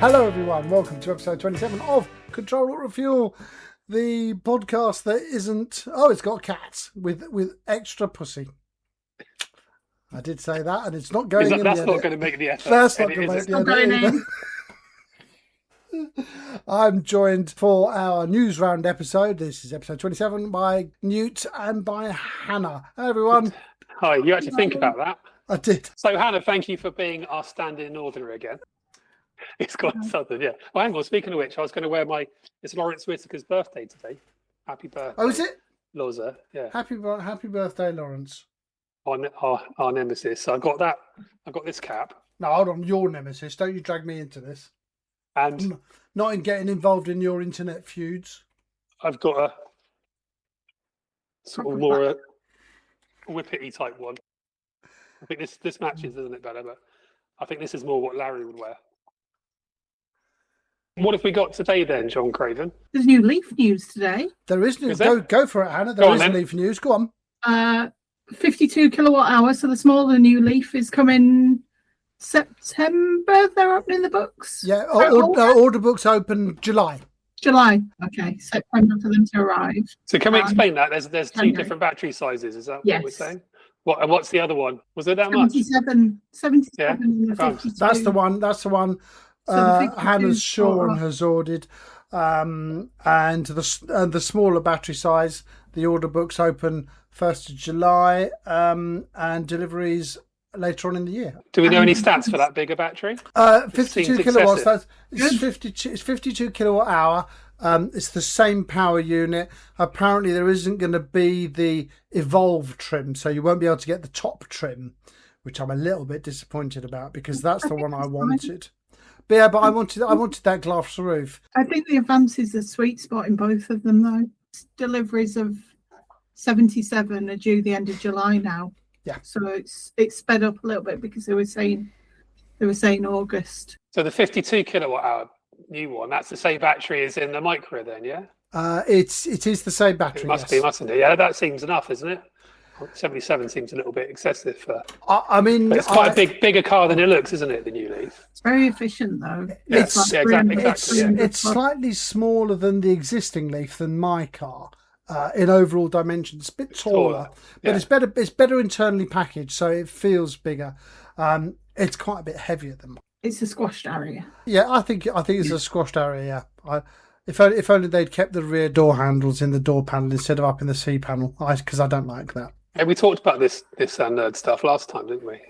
Hello everyone, welcome to episode 27 of Ctrl Alt Refuel, the podcast that isn't... Oh, it's got cats with extra pussy. I did say that, and it's not going in. That's not going to make the effort. That's not going to make the edit. I'm joined for our news round episode. This is episode 27 by Newt and by Hannah. Hello everyone. Hi, you had to think about that. I did. So Hannah, thank you for being our stand-in northerner again. It's quite southern, yeah. Well, hang on, speaking of which, I was going to wear it's Lawrence Whittaker's birthday today. Happy birthday. Oh, is it? Loza, yeah. Happy birthday, Lawrence. Our nemesis. So I got this cap. No, hold on, your nemesis. Don't you drag me into this. And not in getting involved in your internet feuds. I've got a sort of more whippety type one. I think this matches, doesn't it, better? But I think this is more what Larry would wear. What have we got today then, John Craven? There's new Leaf news today. There is news. Go for it, Hannah. There is Leaf news. Go on. 52 kilowatt hour. So the smaller new Leaf is coming September. They're opening the books. Yeah, order books open July. Okay, September for them to arrive. So can we explain that? There's two different battery sizes. Is that what we're saying? What's the other one? Was there that 77, much? 77. Yeah. That's the one. So Hannah's Sean has ordered, and the smaller battery size. The order books open 1st of July, and deliveries later on in the year. Do we know any stats for that bigger battery? 52 kilowatts. It's 52 kilowatt hour. It's the same power unit. Apparently, there isn't going to be the Evolve trim, so you won't be able to get the top trim, which I'm a little bit disappointed about because that's the one I wanted. But yeah, but I wanted that glass roof. I think the Advance is the sweet spot in both of them, though. Deliveries of 77 are due the end of July now. Yeah. So it's sped up a little bit because they were saying August. So the 52 kilowatt hour new one, that's the same battery as in the Micra then, yeah? It is the same battery. It must be, mustn't it? Yeah, that seems enough, isn't it? 77 seems a little bit excessive for. But it's quite a bigger car than it looks, isn't it? The new Leaf. It's very efficient, though. It's slightly smaller than the existing Leaf than my car in overall dimensions. It's a bit taller, but it's better. It's better internally packaged, so it feels bigger. It's quite a bit heavier than mine. It's a squashed area. Yeah, I think it's a squashed area. Yeah, if only they'd kept the rear door handles in the door panel instead of up in the C panel, because I don't like that. Yeah, we talked about this nerd stuff last time, didn't we?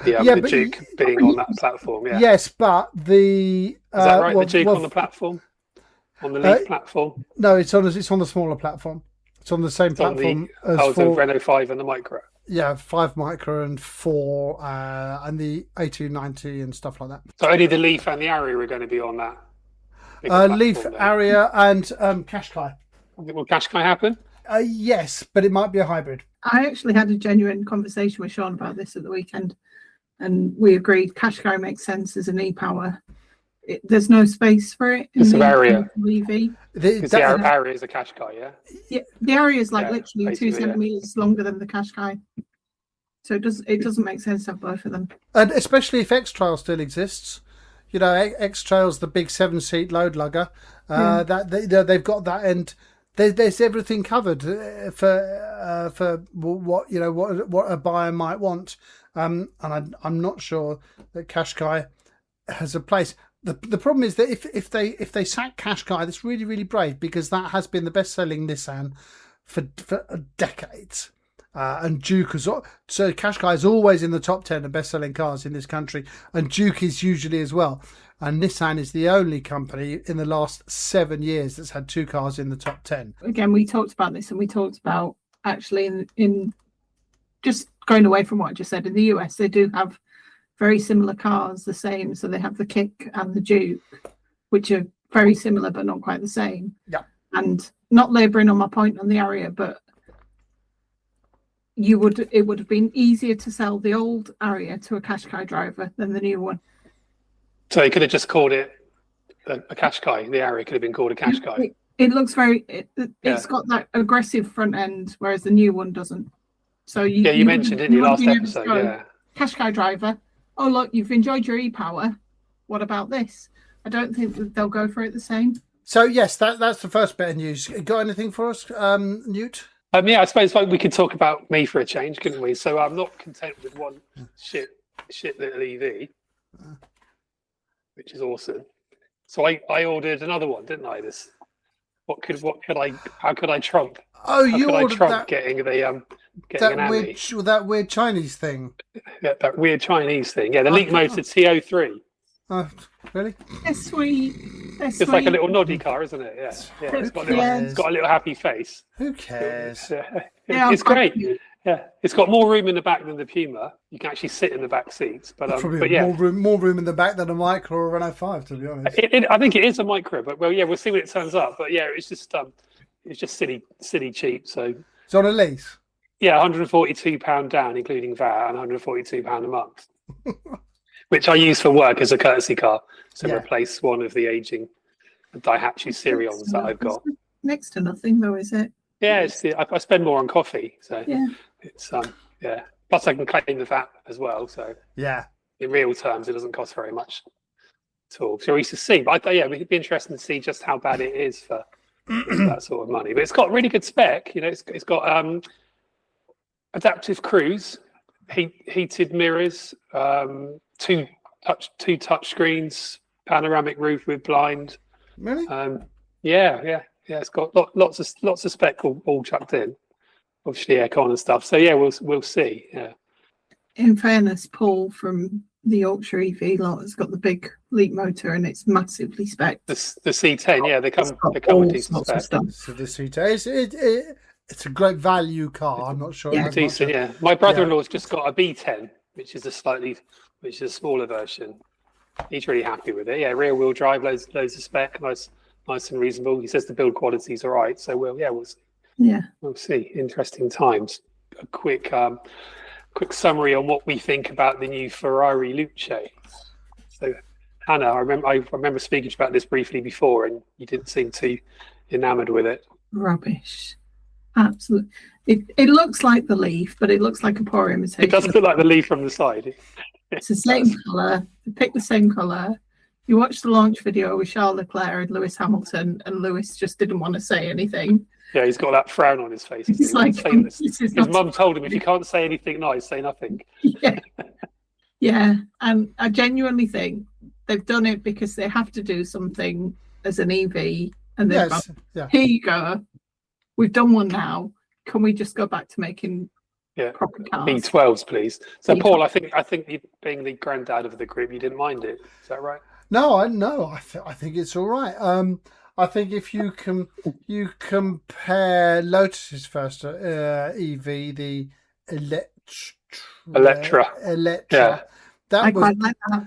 The Duke being on that platform. Yeah. Yes, but the is that right? The Duke on the platform, on the Leaf platform. No, it's on the smaller platform. It's on the same platform as the Renault 5 and the Micra. Yeah, 5 Micra and 4 and the A290 and stuff like that. So only the Leaf and the Aria are going to be on that. Leaf, Aria, and Qashqai. Will Qashqai happen? Yes, but it might be a hybrid. I actually had a genuine conversation with Sean about this at the weekend, and we agreed Qashqai makes sense as an e-power. There's no space for it in the Aria. The Aria is a Qashqai, yeah? Yeah, the Aria is literally 2 centimeters longer than the Qashqai. So it doesn't make sense to have both of them. And especially if X-Trail still exists. You know, X-Trail's the big 7-seat load lugger. They've got that, and there's everything covered for what a buyer might want. And I'm not sure that Qashqai has a place. The problem is that if they sack Qashqai, that's really, really brave, because that has been the best-selling Nissan for decades. And Duke so Qashqai is always in the top 10 of best-selling cars in this country, and Duke is usually as well. And Nissan is the only company in the last 7 years that's had 2 cars in the top 10. Again, we talked about this, and we talked about actually in just going away from what I just said, in the US, they do have very similar cars, the same. So they have the Kick and the Duke, which are very similar but not quite the same. Yeah. And not labouring on my point on the Aria, but it would have been easier to sell the old Aria to a Qashqai driver than the new one. So they could have just called it a Qashqai. The Aria could have been called a Qashqai. It looks it's got that aggressive front end, whereas the new one doesn't. So you mentioned, didn't you, last episode? Yeah. Qashqai driver. Oh, look, you've enjoyed your e-power. What about this? I don't think that they'll go for it the same. So yes, that's the first bit of news. Got anything for us, Newt? Yeah, I suppose we could talk about me for a change, couldn't we? So I'm not content with one shit little EV, which is awesome. So I ordered another one, didn't I? How could I trump? Oh, How you could I ordered trump that getting an Ami? that weird Chinese thing. Yeah, that weird Chinese thing. Yeah, the Okay. Leapmotor T03. Oh, really? They're sweet. It's like a little noddy car, isn't it? Yeah. It's got a little happy face. Who cares? It's great. Yeah, it's got more room in the back than the Puma. You can actually sit in the back seats, but yeah, more room in the back than a Micro or a Renault 5, to be honest. I think it is a Micro, but we'll see when it turns up. But yeah, it's just silly cheap. So It's on a lease. yeah, £142 down, including VAT, and £142 a month, which I use for work as a courtesy car to replace one of the aging Daihatsu Sirions that I've got. Next to nothing, though, is it? Yeah, I spend more on coffee, so Yeah. it's yeah. Plus, I can claim the VAT as well, so Yeah. in real terms, it doesn't cost very much at all. So we used to see, but it'd be interesting to see just how bad it is for that sort of money. But it's got really good spec. It's got adaptive cruise, heated mirrors, two touch screens, panoramic roof with blind. Really? Yeah. It's got lots of spec all chucked in. Obviously aircon and stuff. So yeah, we'll see. Yeah. In fairness, Paul from the Yorkshire EV lot has got the big Leapmotor and it's massively spec. The C10, yeah, they come with decent spec. So the C10, it's a great value car. I'm not sure. Yeah. Decent, yeah. My brother-in-law's just got a B10, which is a smaller version. He's really happy with it. Yeah, rear-wheel drive, loads of spec, nice and reasonable. He says the build quality's all right. So we'll see. Yeah. We'll see. Interesting times. A quick summary on what we think about the new Ferrari Luce. So, Hannah, I remember speaking to you about this briefly before, and you didn't seem too enamoured with it. Rubbish. Absolutely. It looks like the Leaf, but it looks like a poor imitation. It does look like the Leaf from the side. It's the same colour. They picked the same colour. You watched the launch video with Charles Leclerc and Lewis Hamilton, and Lewis just didn't want to say anything. Yeah, he's got that frown on his face. It's like, his mum told him, if you can't say anything nice, say nothing. Yeah, and I genuinely think they've done it because they have to do something as an EV, and they've gone, here you go. We've done one now. Can we just go back to making proper cars? B12s, please. So, B12. Paul, I think you, being the granddad of the group, you didn't mind it. Is that right? No, I think it's all right. I think if you compare Lotus's first EV, the Electra. Yeah. I quite like that.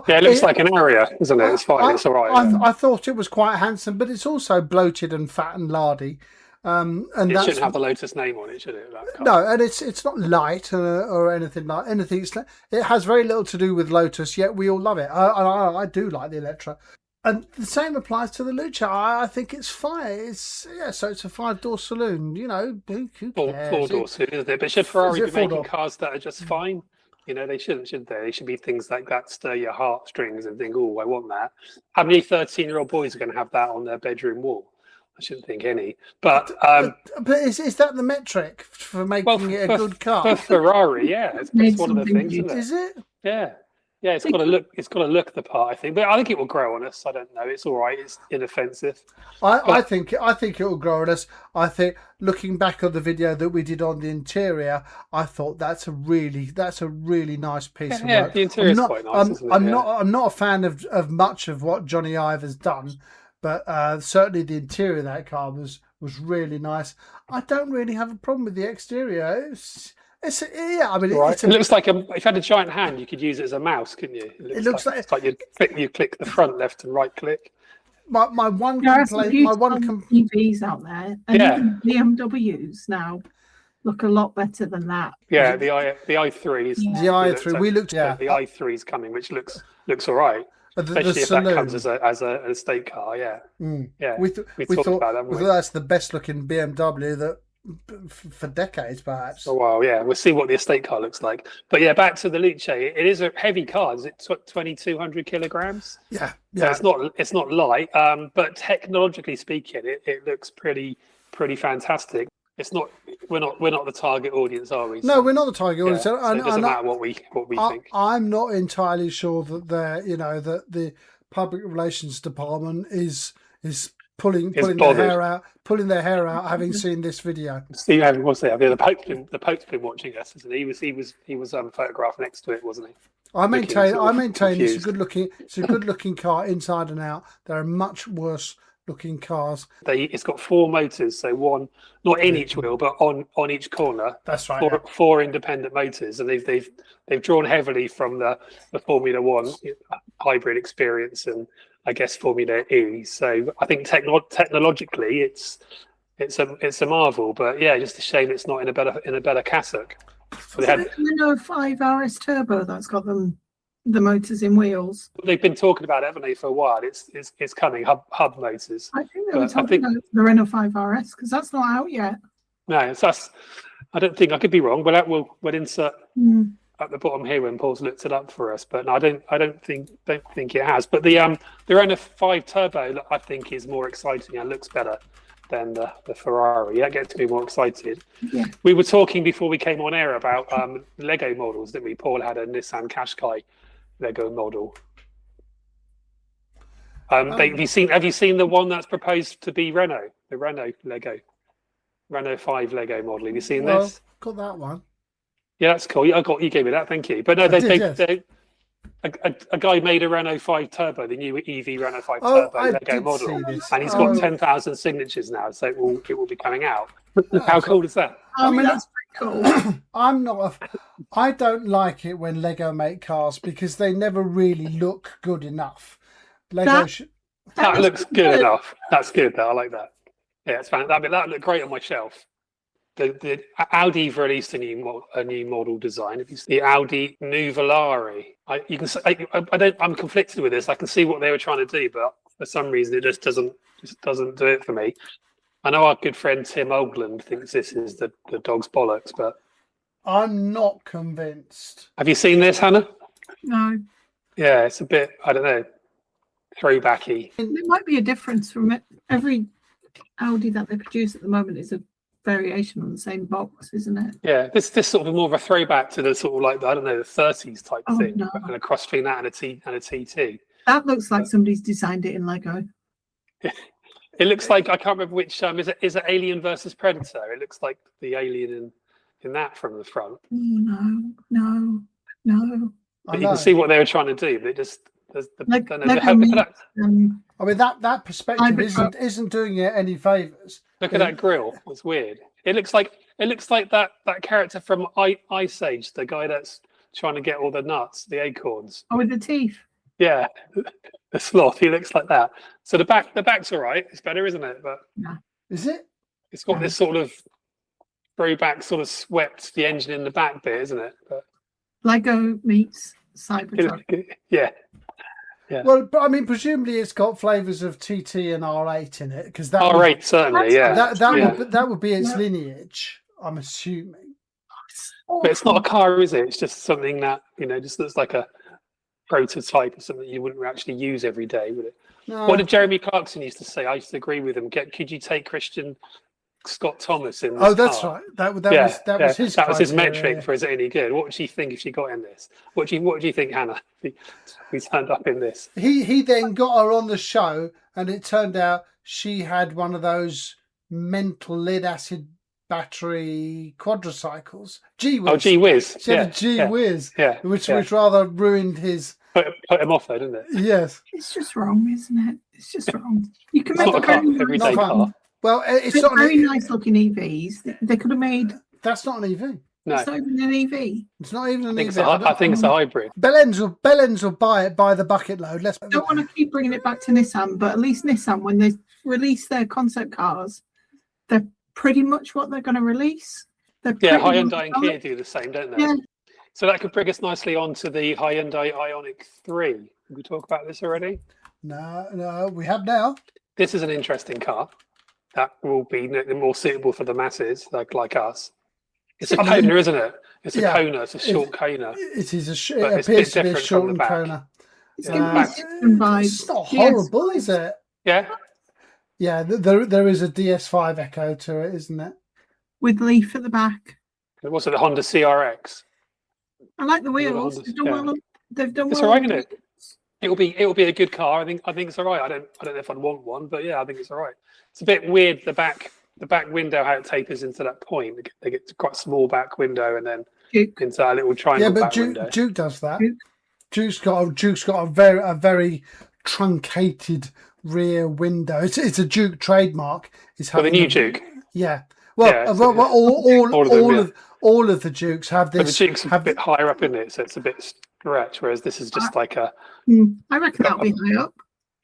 It looks like an area, doesn't it? It's fine. It's all right. I thought it was quite handsome, but it's also bloated and fat and lardy. And it shouldn't have the Lotus name on it, should it? No, and it's not light or anything like anything. It has very little to do with Lotus, yet we all love it. I do like the Electra, and the same applies to the Luce. I think it's fine. So it's a 5-door saloon. Who cares? 4-door saloon, isn't it? But should Ferrari be making cars that are just fine? They shouldn't, should they? They should be things like that stir your heartstrings and think, oh, I want that. How many 13-year-old boys are going to have that on their bedroom wall? I shouldn't think any. But is that the metric for making it a good car? For Ferrari, yeah, it's one of the things. Is it? Yeah. It's got to look. It's got to look the part, I think. But I think it will grow on us. I don't know. It's all right. It's inoffensive. I think it will grow on us. I think looking back on the video that we did on the interior, I thought that's a really nice piece of work. Yeah, the interior is quite nice. Isn't it? I'm not a fan of much of what Johnny Ive has done. But certainly the interior of that car was really nice. I don't really have a problem with the exterior. It looks like if you had a giant hand, you could use it as a mouse, couldn't you? It looks like you click the front, left, and right click. My one complaint. EVs out there, and even BMWs now look a lot better than that. Yeah, the i3 is the i3. The i3 is coming, which looks all right. Especially if that comes as an estate car, yeah. We thought about that. We thought that's the best looking BMW that for decades, perhaps. For a while, yeah. We'll see what the estate car looks like. But yeah, back to the Luce. It is a heavy car. Is it 2,200 kilograms? Yeah, So yeah. it's not light. But technologically speaking, it looks pretty fantastic. It's not. We're not the target audience, are we? No, So, we're not the target yeah, audience. so it doesn't matter what we think. I'm not entirely sure that that the public relations department is pulling their hair out, having seen this video. Steve, what's that? The Pope's been watching us, isn't he? He was photographed next to it, wasn't he? I maintain confused. it's a good looking car inside and out. There are much worse looking cars. It's got 4 motors, so one not in each wheel, but on each corner. That's right. Four independent motors, and they've drawn heavily from the Formula One hybrid experience and I guess Formula E. So I think technologically it's a marvel, but yeah, just a shame it's not in a better cassock. Is it the Renault 5 RS Turbo that's got the motors in wheels? They've been talking about it, haven't they, for a while? It's coming, hub motors. I think they were talking about the Renault 5 RS because that's not out yet. No, I don't think, I could be wrong, but we'll insert at the bottom here when Paul's looked it up for us. But no, I don't think it has. But the Renault 5 Turbo, I think, is more exciting and looks better than the Ferrari. That gets me more excited. Yeah. We were talking before we came on air about Lego models, didn't we? Paul had a Nissan Qashqai Lego model. Have you seen the one that's proposed to be Renault? The Renault 5 Lego model. Have you seen this? Got that one. Yeah, that's cool. You gave me that. Thank you. But no, a guy made a Renault 5 Turbo, the new EV Renault 5 Turbo Lego model, and he's got 10,000 signatures now, so it will be coming out. How cool is that? I mean, that's pretty cool. I don't like it when Lego make cars because they never really look good enough. That looks good enough. That's good. Though. I like that. Yeah, it's fine. That looked great on my shelf. The Audi've released a new model design. If you see the Audi Nuvolari, I'm conflicted with this. I can see what they were trying to do, but for some reason it just doesn't do it for me. I know our good friend Tim Ogland thinks this is the dog's bollocks, but I'm not convinced. Have you seen this, Hannah? No. Yeah, it's a bit, I don't know, throwbacky. There might be a difference from it. Every Audi that they produce at the moment is a variation on the same box, isn't it? Yeah, this sort of more of a throwback to the sort of like, I don't know, the 30s type thing, no. and a cross between that and a TT. That looks like somebody's designed it in Lego. It looks like, I can't remember which is it Alien versus Predator? It looks like the alien in that from the front. No. But you can see what they were trying to do, but it just I mean that perspective isn't doing it any favors. Look at that grill. It's weird. It looks like that character from Ice Age, the guy that's trying to get all the nuts, the acorns. Oh, with the teeth. Yeah, the sloth. He looks like that. So the back's all right. It's better, isn't it? But is it? It's got this sort of throwback, sort of swept the engine in the back bit, isn't it? But Lego meets Cybertruck. Yeah. Well, but I mean, presumably it's got flavours of TT and R8 in it because that R8 certainly, yeah. That would be its lineage, I'm assuming. But it's not a car, is it? It's just something that just looks like a prototype of something you wouldn't actually use every day, would it? No. What did Jeremy Clarkson used to say? I used to agree with him. Could you take Christian Scott Thomas in this that's car? right. That was his. That was his metric for is it any good? What would she think if she got in this? What do you think, Hannah? We turned up in this. He then got her on the show, and it turned out she had one of those mental lead acid battery quadricycles. Gee whiz! Oh, gee whiz! She had a gee whiz, which rather ruined his. Put him off, though, didn't it? Yes. It's just wrong, isn't it? It's just wrong. You can make a everyday car. Well, it's not very nice looking EVs. They could have made. That's not an EV. No. It's not even an EV. It's not even an EV. I think it's a hybrid. Bellends will buy it by the bucket load. I don't want to keep bringing it back to Nissan, but at least Nissan, when they release their concept cars, they're pretty much what they're going to release. Hyundai and Kia do the same, don't they? Yeah. So that could bring us nicely on to the Hyundai Ioniq 3. Did we talk about this already? No, we have now. This is an interesting car. that will be more suitable for the masses, like us. It's a Kona, isn't it? It's a Kona. It's a short Kona. It is but it appears to be a shortened back. Kona. It's giving me different vibes. It's not horrible, is it? Yeah. Yeah, there is a DS5 echo to it, isn't it? With Leaf at the back. It was a Honda CRX. I like the wheels. They've done well. They've done it's well. All right, isn't it? It'll be a good car. I think it's all right. I don't know if I'd want one, but yeah, I think it's all right. It's a bit weird the back window, how it tapers into that point. They get quite a small back window and then into that little triangle. Yeah, but Duke does that. Duke's got a very truncated rear window. It's a Duke trademark. The new Duke. Yeah. All of the Dukes have this. But the Duke's a bit higher up, isn't it? So it's a bit stretch, whereas this is just like a. I reckon that'll be high up.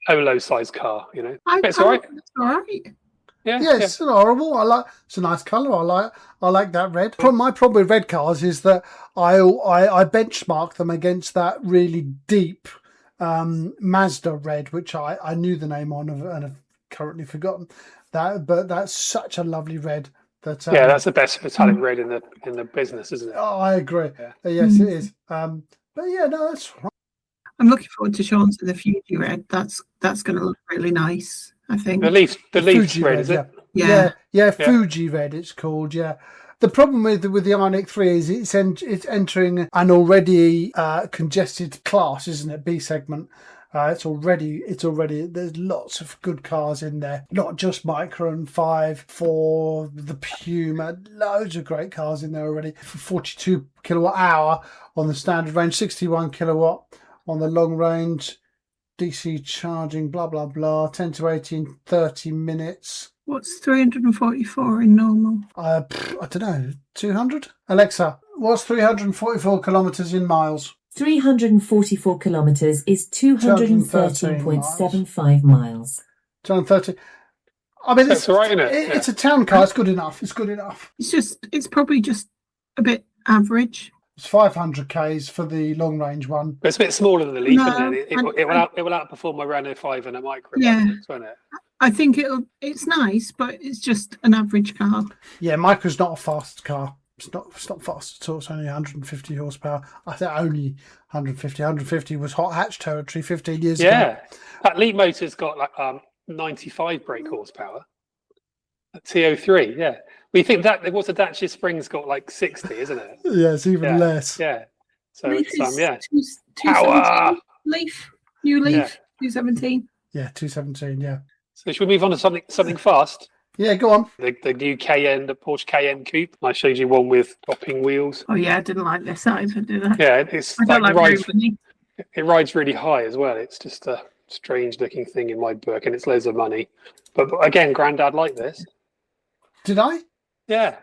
Polo size car, you know. It's all right. It's all right. Yeah, it's not horrible. It's a nice colour. I like that red. My problem with red cars is that I benchmark them against that really deep Mazda red, which I knew the name on and have currently forgotten that. But that's such a lovely red. That's the best metallic red in the business, isn't it? Oh, I agree. Yeah. Yes, it is. But yeah, no, that's right. I'm looking forward to Sean's the Fuji red. That's going to look really nice, I think. The Leaf's red, is it? Yeah, Fuji red it's called, yeah. The problem with the Ioniq 3 is it's entering an already congested class, isn't it? B segment. It's already there's lots of good cars in there, not just Micra and 5, 4, the Puma, loads of great cars in there already. 42 kilowatt hour on the standard range, 61 kilowatt on the long range, DC charging, blah blah blah, 10 to 18, 30 minutes. What's 344 in normal? I don't know, 200. Alexa, what's 344 kilometers in miles? 344 kilometres is 213.75 miles. 230. I mean, it's all right, isn't it? It's a town car. It's good enough. It's probably just a bit average. It's 500 k's for the long range one. But it's a bit smaller than the Leaf, isn't it? It will outperform my Renault 5 and a Micra. Yeah, won't it? I think it's nice, but it's just an average car. Yeah, Micra's not a fast car. It's not fast at all. It's only 150 horsepower. I think only 150. 150 was hot hatch territory 15 years ago. Yeah, that Leapmotor's got like 95 brake horsepower. T03, yeah. We think that what's a Dacia Spring's got like 60, isn't it? Yeah, it's even less. Yeah. So Leaf it's 217 Leaf, new Leaf, 217. Yeah, 217. Yeah. So should we move on to something fast? Yeah, go on. The new Cayenne, the Porsche Cayenne Coupe. I showed you one with dropping wheels. Oh yeah, I didn't like this either, did I? Yeah, it's it rides really high as well. It's just a strange looking thing in my book, and it's loads of money. But again, Grandad liked this. Did I? Yeah.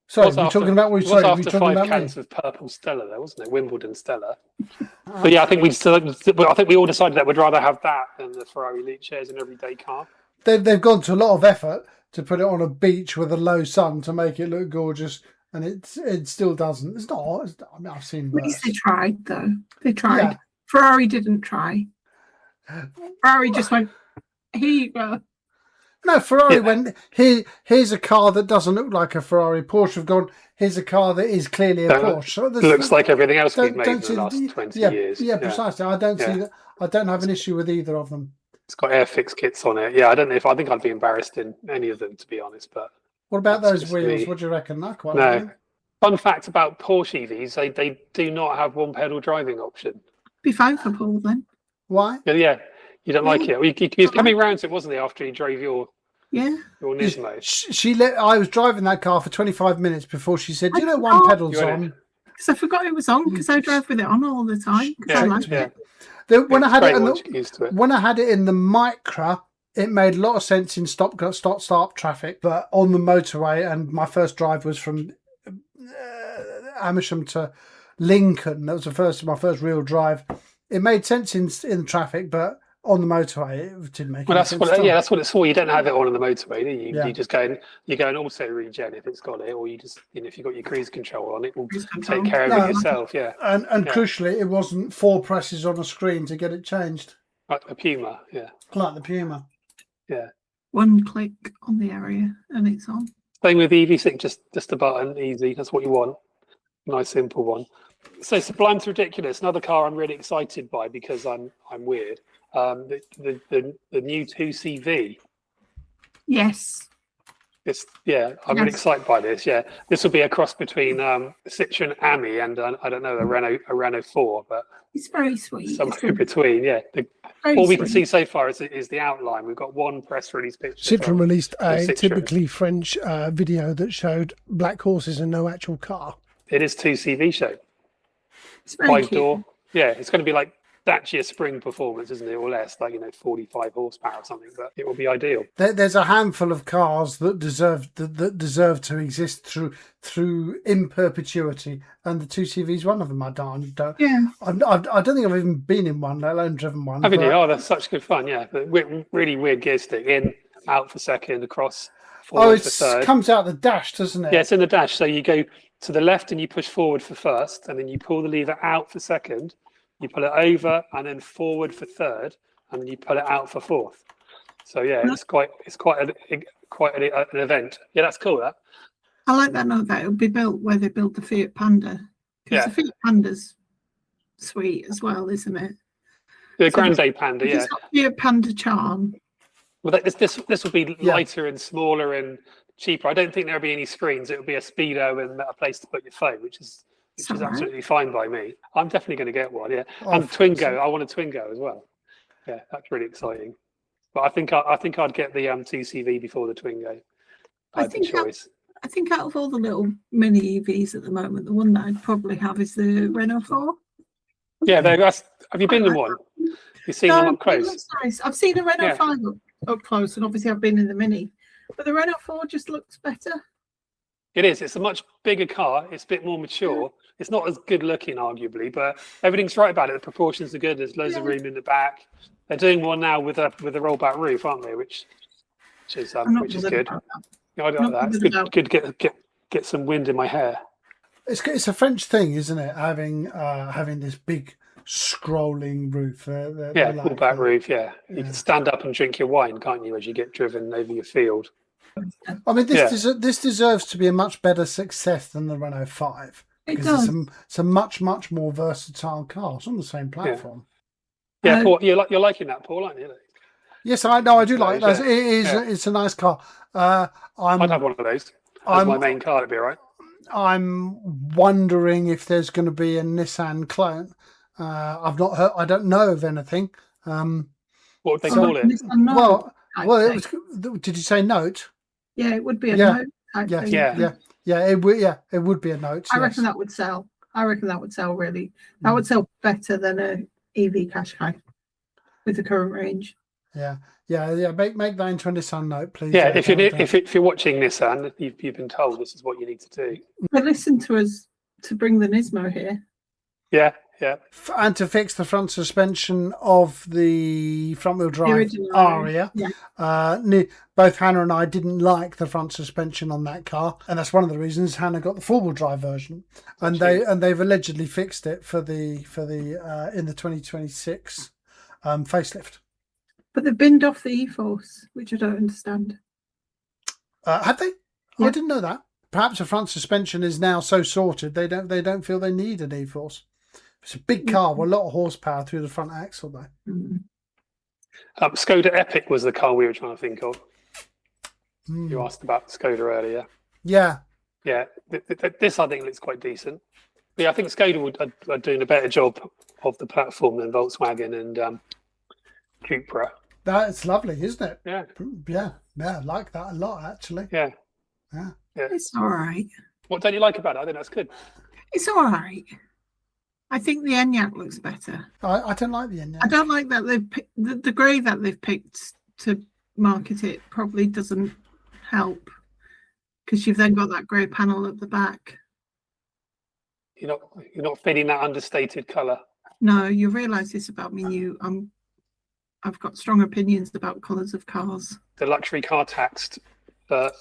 Sorry, we're talking about what sorry, after 5 cans of purple Stella, there wasn't it? Wimbledon Stella. But yeah, I think we all decided that we'd rather have that than the Ferrari Luce as an everyday car. They've gone to a lot of effort to put it on a beach with a low sun to make it look gorgeous, and it still doesn't. It's not. I mean, I've seen worse. At least they tried, though. They tried. Yeah. Ferrari didn't try. Ferrari just went, here you go. No, Ferrari went, here's a car that doesn't look like a Ferrari. Porsche have gone, here's a car that is clearly a Porsche. So looks like everything else we've made in the last 20 years. Yeah, precisely. I don't see that. I don't have an issue with either of them. It's got Airfix kits on it. Yeah, I don't know I think I'd be embarrassed in any of them, to be honest. But what about those wheels? What do you reckon? No. Fun fact about Porsche EVs, they do not have one pedal driving option. Be fine for Paul then. Why? Yeah. You don't like it. He was coming round to it, wasn't he, after he drove your Nismo? I was driving that car for 25 minutes before she said, you know, one pedal's on. Because I forgot it was on, because I drove with it on all the time. When I had it in the Micra, it made a lot of sense in stop-start traffic, but on the motorway, and my first drive was from Amersham to Lincoln. That was my first real drive. It made sense in traffic, but on the motorway, it didn't make any sense. That's what it's for. You don't have it on the motorway, do you? Yeah. You just go and also regen if it's got it, or you just, if you've got your cruise control on, it will take care of it yourself. Yeah. And crucially, it wasn't 4 presses on a screen to get it changed. Like the Puma, yeah. Like the Puma. Yeah. One click on the area and it's on. Same with EV6, just a button, easy. That's what you want. Nice, simple one. So Sublime's Ridiculous. Another car I'm really excited by because I'm weird. The new 2CV. Yes. I'm really excited by this. Yeah, this will be a cross between Citroën Ami and I don't know, a Renault 4, but it's very sweet. Somewhere in between. Yeah, all we can see so far is the outline. We've got one press release picture. Citroën released a Citroën. typically French video that showed black horses and no actual car. It is 2CV show. It's very 5-door. Yeah, it's going to be like Dacia Spring performance, isn't it, or less, like 45 horsepower or something. But it will be ideal. There's a handful of cars that deserve to exist through in perpetuity, and the 2CV is one of them. I don't think I've even been in one, let alone driven one. Haven't you? Oh, that's such good fun. Yeah, but really weird gear stick, in, out for second, across, forward for third. It comes out the dash, doesn't it? Yeah, it's in the dash. So you go to the left and you push forward for first, and then you pull the lever out for second. You pull it over and then forward for third, and then you pull it out for fourth. So yeah, it's quite an event. Yeah, that's cool. That I like that note that it'll be built where they build the Fiat Panda. Because the Fiat Panda's sweet as well, isn't it? The Grande Panda, yeah. It's got Fiat Panda charm. Well, this will be lighter and smaller and cheaper. I don't think there'll be any screens. It'll be a speedo and a place to put your phone, which is absolutely fine by me. I'm definitely going to get one. Yeah, and Twingo. I want a Twingo as well. Yeah, that's really exciting. But I think I'd get the 2CV before the Twingo. I think out of all the little mini EVs at the moment, the one that I'd probably have is the Renault 4. Yeah, have you been in one? You've seen them up close? It looks nice. I've seen a Renault 5 up close, and obviously I've been in the Mini. But the Renault 4 just looks better. It is. It's a much bigger car. It's a bit more mature. It's not as good looking, arguably, but everything's right about it. The proportions are good. There's loads of room in the back. They're doing one now with a rollback roof, aren't they? Which is good. I like that. It's good to get some wind in my hair. It's a French thing, isn't it? Having this big scrolling roof. Rollback roof. Yeah, you can stand up and drink your wine, can't you, as you get driven over your field? I mean, this deserves to be a much better success than the Renault 5. Because it's a much more versatile car. It's on the same platform. Yeah, Paul, you're liking that, Paul, aren't you? Yes, I know. I do like that. It's a nice car. I'd have one of those. As my main car, it'd be all right. I'm wondering if there's going to be a Nissan clone. I've not heard. I don't know of anything. What would they call it? Did you say Note? Yeah, it would be a Note. It would be a Note. I reckon that would sell. Really. That would sell better than a EV Qashqai with the current range. Yeah. Make that into a Nissan Note, please. Yeah, if you're watching Nissan, you've been told this is what you need to do. But listen to us to bring the Nismo here. Yeah. And to fix the front suspension of the front-wheel drive Aria. Both Hannah and I didn't like the front suspension on that car, and that's one of the reasons Hannah got the four-wheel drive version. And they've allegedly fixed it for the in the 2026 facelift. But they've binned off the E-Force, which I don't understand. Have they? Yeah. I didn't know that. Perhaps the front suspension is now so sorted they don't feel they need an E-Force. It's a big car with a lot of horsepower through the front axle, though. Skoda Epiq was the car we were trying to think of. You asked about Skoda earlier. Yeah. This I think looks quite decent. But yeah, I think Skoda are doing a better job of the platform than Volkswagen and Cupra. That's lovely, isn't it? Yeah. I like that a lot, actually. Yeah. It's all right. What don't you like about it? I think that's good. It's all right. I think the Enyaq looks better. I don't like the Enyaq. I don't like that they've picked the grey that they've picked to market it. Probably doesn't help because you've then got that grey panel at the back. You're not feeling that understated colour. No, you realise this about me. I've got strong opinions about colours of cars. The luxury car tax for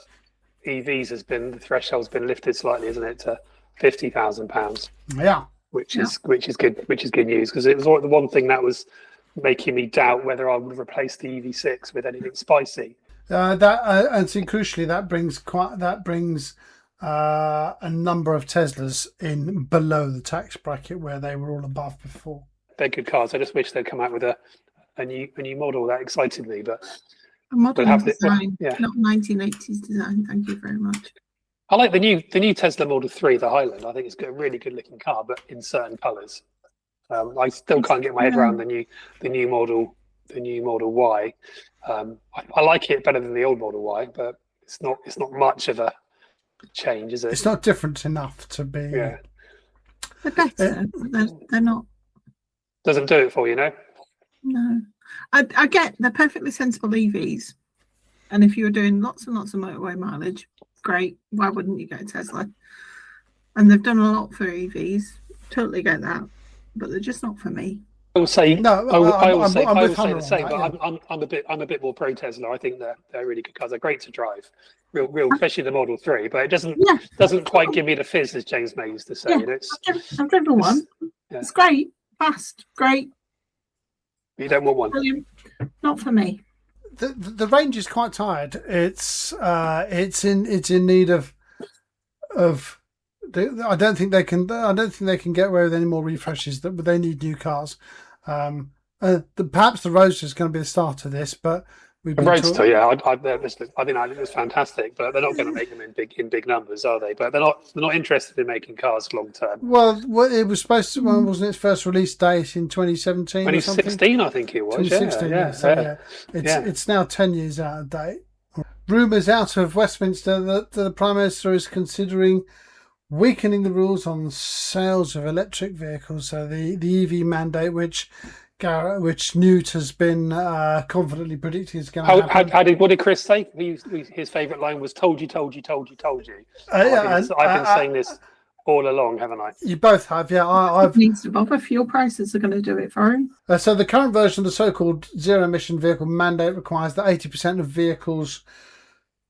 EVs the threshold's been lifted slightly, isn't it, to £50,000? Yeah. Which is good news, because it was the one thing that was making me doubt whether I would replace the EV6 with anything spicy. And see, crucially, that brings a number of Teslas in below the tax bracket where they were all above before. They're good cars. I just wish they'd come out with a new model that excited me, but A modern have the- design, yeah. not 1980s design. Thank you very much. I like the new Tesla Model 3, the Highland. I think it's got a really good looking car, but in certain colours. I still can't get my head around the new Model Y. I like it better than the old Model Y, but it's not much of a change, is it? It's not different enough to be. Yeah, They're better, but they're not. doesn't do it for you, no. No, I get they're perfectly sensible EVs, and if you were doing lots and lots of motorway mileage, great. Why wouldn't you get a Tesla? And they've done a lot for EVs. Totally get that, but they're just not for me. I will say No, I will say I'm with the Hunter same, on that, but I'm a bit more pro Tesla. I think they're really good cars. They're great to drive, real, especially the Model 3. But it doesn't quite give me the fizz, as James May used to say. Yeah, You know, I've driven one. Yeah. It's great, fast, great, you don't want one. brilliant. Not for me. The range is quite tired. It's in need of. I don't think they can get away with any more refreshes. But they need new cars. Perhaps the Roadster is going to be the start of this, but we've been Roadster, I think it was fantastic, but they're not going to make them in big numbers, are they? But they're not interested in making cars long term. Well, it was supposed to. Well, wasn't its first release date in 2017? 2016, I think it was. 2016, it's now 10 years out of date. Rumours out of Westminster that the Prime Minister is considering weakening the rules on sales of electric vehicles. So the EV mandate, which Newt has been confidently predicting is going to happen. What did Chris say? His favourite line was "Told you." I've been saying this all along, haven't I? You both have, yeah. I've Needs to bother. Fuel prices are going to do it for him. So the current version of the so-called zero-emission vehicle mandate requires that 80% of vehicles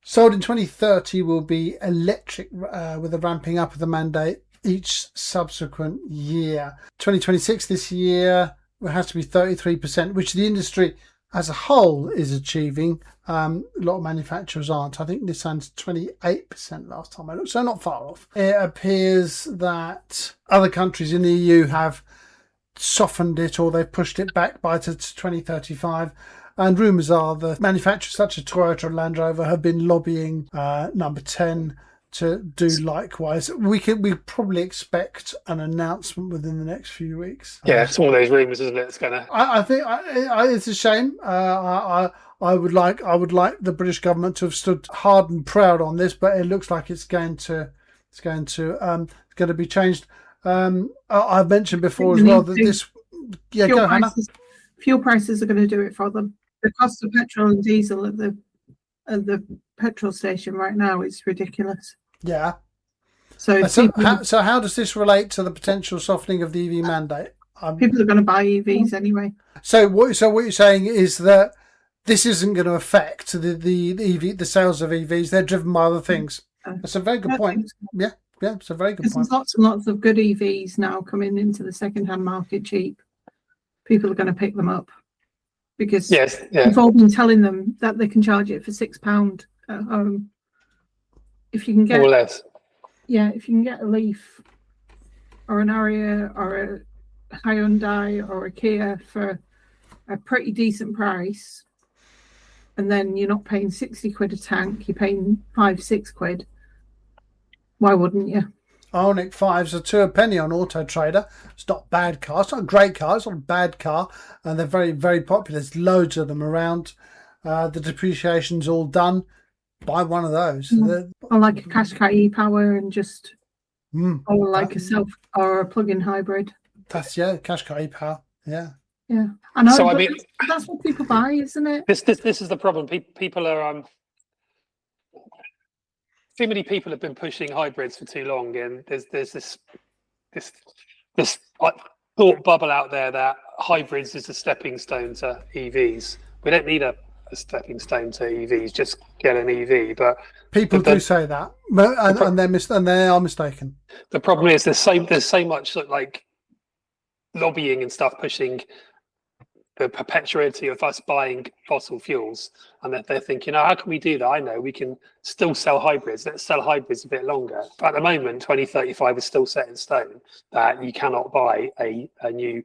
sold in 2030 will be electric, with a ramping up of the mandate each subsequent year. 2026, this year, it has to be 33%, which the industry as a whole is achieving. A lot of manufacturers aren't. I think Nissan's 28% last time I looked, so not far off. It appears that other countries in the EU have softened it, or they've pushed it back by to 2035. And rumours are that manufacturers such as Toyota and Land Rover have been lobbying Number 10 to do likewise. We probably expect an announcement within the next few weeks. Yeah, it's one of those rumours, isn't it? It's gonna. I think it's a shame. I would like the British government to have stood hard and proud on this, but it looks like it's going to be changed. I've mentioned before as well that this. Yeah, go Hannah. Fuel prices are going to do it for them. The cost of petrol and diesel at the petrol station right now is ridiculous. Yeah. So how does this relate to the potential softening of the EV mandate? People are going to buy EVs anyway. So what you're saying is that this isn't going to affect the sales of EVs. They're driven by other things. That's a very good point. Yeah, it's a very good point. There's lots and lots of good EVs now coming into the second-hand market cheap. People are going to pick them up because we've all been telling them that they can charge it for £6 at home. If you can get or less, if you can get a Leaf or an Aria or a Hyundai or a Kia for a pretty decent price, and then you're not paying 60 quid a tank, you're paying 5-6 quid. Why wouldn't you? Ioniq 5s are 2 a penny on Auto Trader. It's not a bad car. It's not a great car. It's not a bad car. And they're very, very popular. There's loads of them around. The depreciation's all done. Buy one of those. Or like a Qashqai e-Power and just... or like or a plug-in hybrid. That's, Qashqai e-Power. Yeah. Yeah. I know, so, but that's what people buy, isn't it? This is the problem. People are... Too many people have been pushing hybrids for too long, and there's this thought bubble out there that hybrids is a stepping stone to EVs. We don't need a stepping stone to EVs. Just get an EV. But people do say that, and they are mistaken. The problem is there's so much like lobbying and stuff pushing the perpetuity of us buying fossil fuels, and that they're thinking, oh, how can we do that? I know we can still sell hybrids. Let's sell hybrids a bit longer. But at the moment, 2035 is still set in stone that you cannot buy a new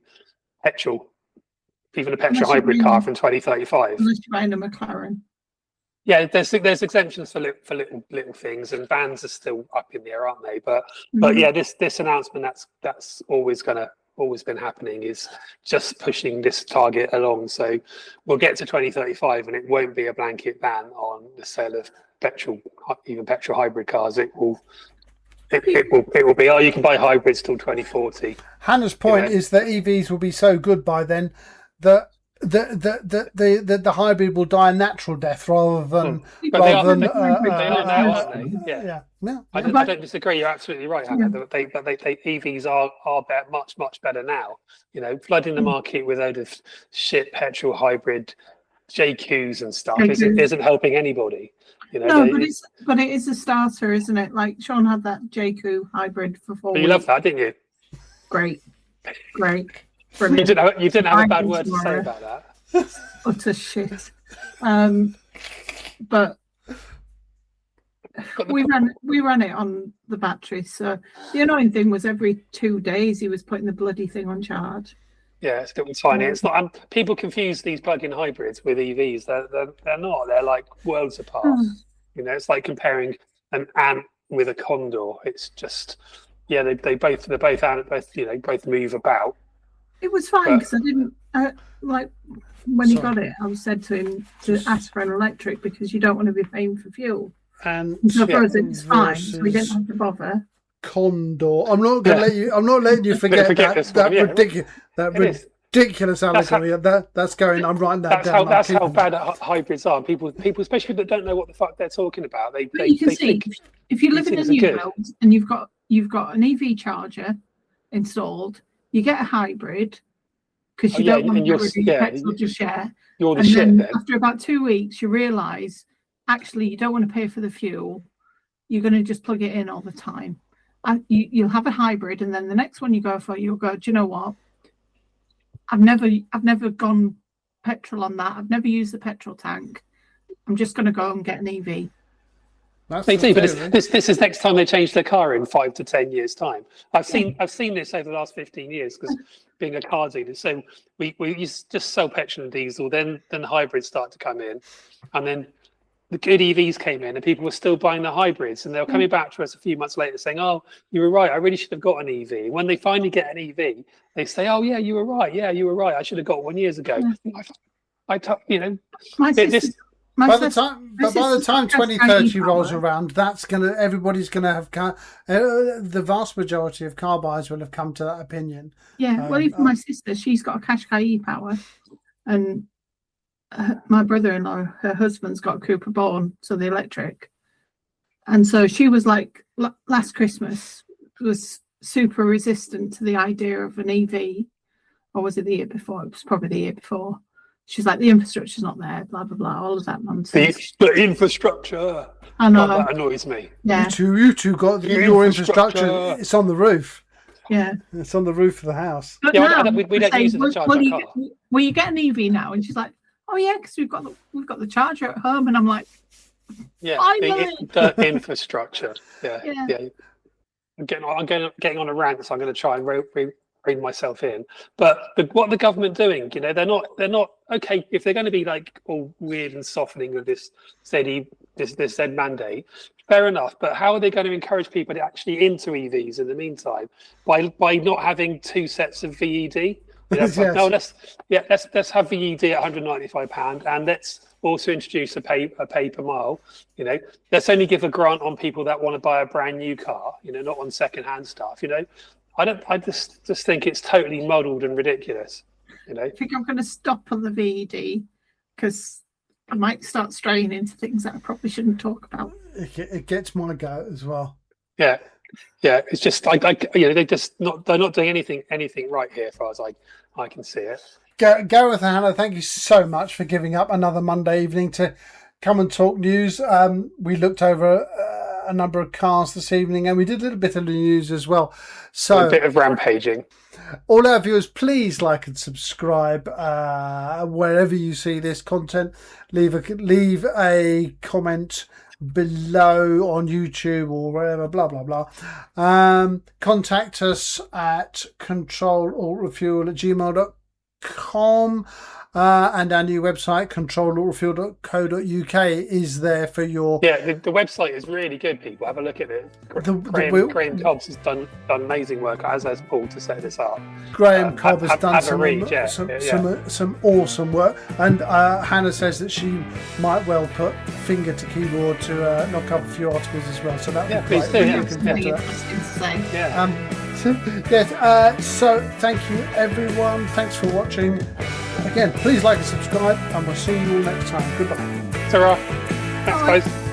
petrol, even a petrol hybrid car from 2035. Unless you're buying a McLaren. Yeah, there's exemptions for little things, and bans are still up in the air, aren't they? But yeah, this announcement that's always been happening is just pushing this target along. So we'll get to 2035, and it won't be a blanket ban on the sale of even petrol hybrid cars. It will be. Oh, you can buy hybrids till 2040. Hannah's point is that EVs will be so good by then that the hybrid will die a natural death rather than they are now, aren't they? Yeah. I don't disagree. You're absolutely right, Hannah. They EVs are much better now. Flooding the market with a load of shit petrol hybrid JQs and stuff isn't helping anybody. But it is a starter, isn't it? Like Sean had that JQ hybrid for 4 weeks. You love that, didn't you? Great. You didn't have a bad word to say about that. Utter shit. But we ran it on the battery. So the annoying thing was every 2 days he was putting the bloody thing on charge. Yeah, it's still tiny. It's not. People confuse these plug-in hybrids with EVs. They're not. They're like worlds apart. It's like comparing an ant with a condor. It's just they both move about. It was fine because I didn't like when he got it. I said to him to ask for an electric because you don't want to be paying for fuel. And so for us, it's fine. So we didn't have to bother. Condor. I'm not going to let you. I'm not letting you forget that ridiculous allegory. That's going. I'm writing that down. That's how bad hybrids are. People, especially that don't know what the fuck they're talking about. You can see if you live in a new build and you've got an EV charger installed. You get a hybrid because you don't want to get rid of your petrol just yet. You're the shit then. After about 2 weeks, you realise actually you don't want to pay for the fuel. You're going to just plug it in all the time. You'll have a hybrid, and then the next one you go for, you'll go, do you know what? I've never gone petrol on that. I've never used the petrol tank. I'm just going to go and get an EV. They do, but this is next time they change their car in 5 to 10 years' time. I've seen this over the last 15 years because being a car dealer. So we used to just sell petrol and diesel, then the hybrids start to come in, and then the good EVs came in, and people were still buying the hybrids, and they were coming back to us a few months later saying, "Oh, you were right. I really should have got an EV." When they finally get an EV, they say, "Oh yeah, you were right. Yeah, you were right. I should have got one years ago." By the time 2030 rolls around, everybody's gonna have the vast majority of car buyers will have come to that opinion. Yeah, well, even my sister, she's got a Qashqai e-power, and my brother-in-law, her husband's got a Cooper Born, so the electric, and so she was like last Christmas was super resistant to the idea of an EV, or was it the year before? It was probably the year before. She's like, the infrastructure's not there, blah, blah, blah, all of that nonsense. The infrastructure. I know. That annoys me. Yeah. You two got your infrastructure. It's on the roof. Yeah. It's on the roof of the house. But yeah, now, we don't use it to charge our car. Will you get an EV now? And she's like, oh, yeah, because we've got the charger at home. And I'm like, yeah, the infrastructure. Yeah. I'm getting on a rant, so I'm going to try and rein myself in. But what the government doing? They're not okay if they're going to be like all weird and softening with this said mandate. Fair enough, but how are they going to encourage people to actually into EVs in the meantime by not having 2 sets of VED? Yes. No, let's have VED at £195, and let's also introduce a pay per mile. Let's only give a grant on people that want to buy a brand new car. Not on second-hand stuff. I just think it's totally muddled and ridiculous. I think I'm going to stop on the VED because I might start straying into things that I probably shouldn't talk about. It gets my goat as well. Yeah. It's just they're not doing anything right here, as far as I can see it. Gareth and Hannah, thank you so much for giving up another Monday evening to come and talk news. We looked over a number of cars this evening, and we did a little bit of the news as well. So a bit of rampaging. all our viewers, please like and subscribe wherever you see this content. Leave a comment below on YouTube or wherever, blah blah blah. Contact us at controlaltrefuel@gmail.com. And our new website, ctrlaltrefuel.co.uk, is there for your... Yeah, the website is really good, people. Have a look at it. Graham Cobbs has done amazing work, as has Paul, to set this up. Graham Cobb has done some awesome work. And Hannah says that she might well put finger to keyboard to knock up a few articles as well. So that would be please great. do. Interesting to say. Yeah. Yes, so thank you everyone. Thanks for watching. Again, please like and subscribe, and we'll see you all next time. Goodbye. Ta-ra. Thanks, guys.